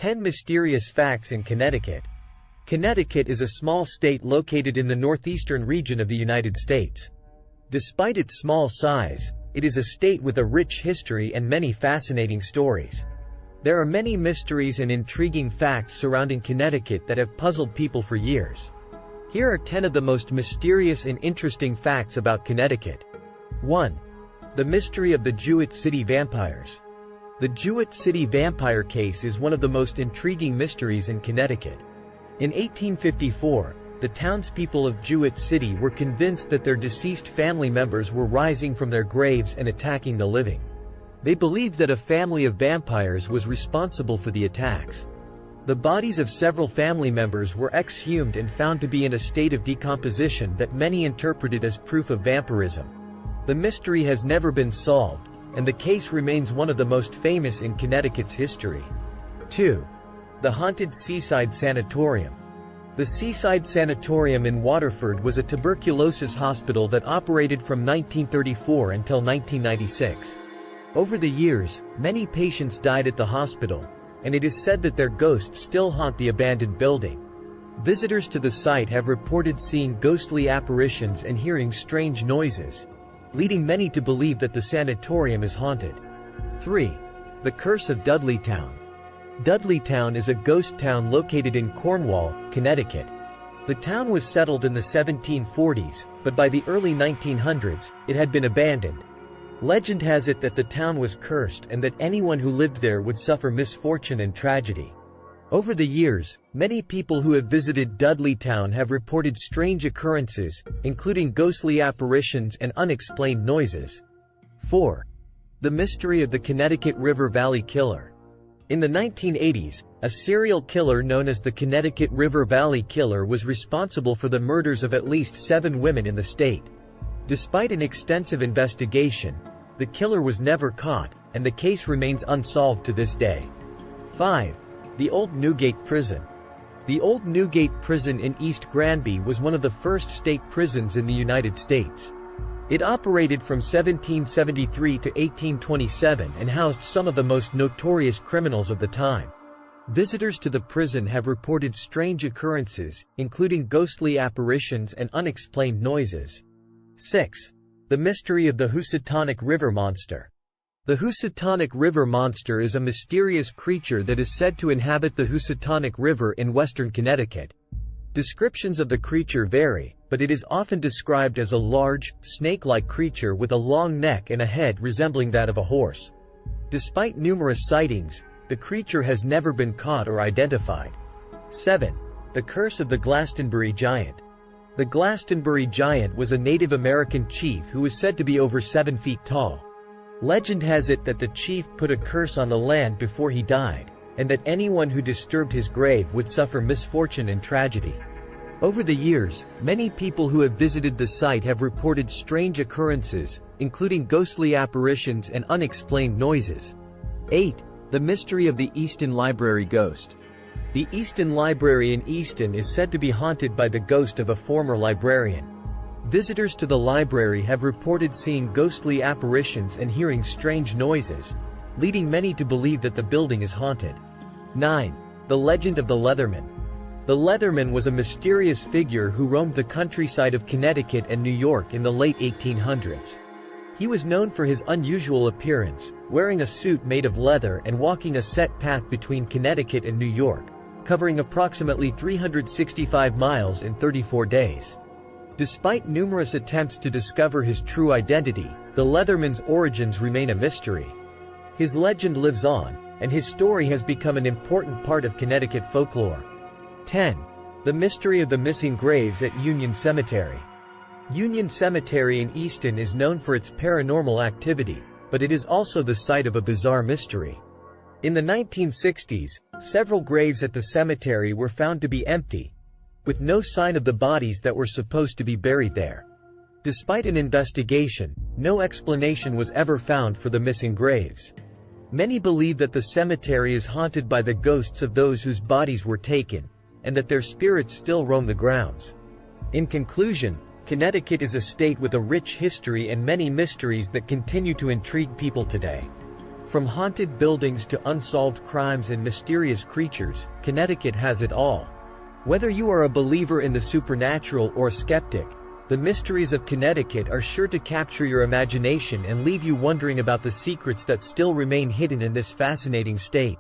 10 Mysterious Facts in Connecticut. Connecticut is a small state located in the northeastern region of the United States. Despite its small size, it is a state with a rich history and many fascinating stories. There are many mysteries and intriguing facts surrounding Connecticut that have puzzled people for years. Here are 10 of the most mysterious and interesting facts about Connecticut. 1. The mystery of the Jewett City vampires. The Jewett City vampire case is one of the most intriguing mysteries in Connecticut. In 1854, the townspeople of Jewett City were convinced that their deceased family members were rising from their graves and attacking the living. They believed that a family of vampires was responsible for the attacks. The bodies of several family members were exhumed and found to be in a state of decomposition that many interpreted as proof of vampirism. The mystery has never been solved, and the case remains one of the most famous in Connecticut's history. 2. The haunted Seaside Sanatorium. The Seaside Sanatorium in Waterford was a tuberculosis hospital that operated from 1934 until 1996. Over the years, many patients died at the hospital, and it is said that their ghosts still haunt the abandoned building. Visitors to the site have reported seeing ghostly apparitions and hearing strange noises, leading many to believe that the sanatorium is haunted. 3. The Curse of Dudleytown. Dudleytown is a ghost town located in Cornwall, Connecticut. The town was settled in the 1740s, but by the early 1900s, it had been abandoned. Legend has it that the town was cursed and that anyone who lived there would suffer misfortune and tragedy. Over the years, many people who have visited Dudleytown have reported strange occurrences, including ghostly apparitions and unexplained noises. 4. The mystery of the Connecticut River Valley Killer. In the 1980s, a serial killer known as the Connecticut River Valley Killer was responsible for the murders of at least 7 women in the state. Despite an extensive investigation, the killer was never caught, and the case remains unsolved to this day. 5. The Old Newgate Prison. The Old Newgate Prison in East Granby was one of the first state prisons in the United States. It operated from 1773 to 1827 and housed some of the most notorious criminals of the time. Visitors to the prison have reported strange occurrences, including ghostly apparitions and unexplained noises. 6. The mystery of the Housatonic River Monster. The Housatonic River Monster is a mysterious creature that is said to inhabit the Housatonic River in western Connecticut. Descriptions of the creature vary, but it is often described as a large, snake-like creature with a long neck and a head resembling that of a horse. Despite numerous sightings, the creature has never been caught or identified. 7. The Curse of the Glastonbury Giant. The Glastonbury Giant was a Native American chief who was said to be over 7 feet tall. Legend has it that the chief put a curse on the land before he died, and that anyone who disturbed his grave would suffer misfortune and tragedy. Over the years, many people who have visited the site have reported strange occurrences, including ghostly apparitions and unexplained noises. 8. The mystery of the Easton Library Ghost. The Easton Library in Easton is said to be haunted by the ghost of a former librarian. Visitors to the library have reported seeing ghostly apparitions and hearing strange noises, leading many to believe that the building is haunted. 9. The Legend of the Leatherman. The Leatherman was a mysterious figure who roamed the countryside of Connecticut and New York in the late 1800s. He was known for his unusual appearance, wearing a suit made of leather and walking a set path between Connecticut and New York, covering approximately 365 miles in 34 days. Despite numerous attempts to discover his true identity, the Leatherman's origins remain a mystery. His legend lives on, and his story has become an important part of Connecticut folklore. 10. The mystery of the missing graves at Union Cemetery. Union Cemetery in Easton is known for its paranormal activity, but it is also the site of a bizarre mystery. In the 1960s, several graves at the cemetery were found to be empty, with no sign of the bodies that were supposed to be buried there. Despite an investigation, no explanation was ever found for the missing graves. Many believe that the cemetery is haunted by the ghosts of those whose bodies were taken, and that their spirits still roam the grounds. In conclusion, Connecticut is a state with a rich history and many mysteries that continue to intrigue people today. From haunted buildings to unsolved crimes and mysterious creatures, Connecticut has it all. Whether you are a believer in the supernatural or skeptic, the mysteries of Connecticut are sure to capture your imagination and leave you wondering about the secrets that still remain hidden in this fascinating state.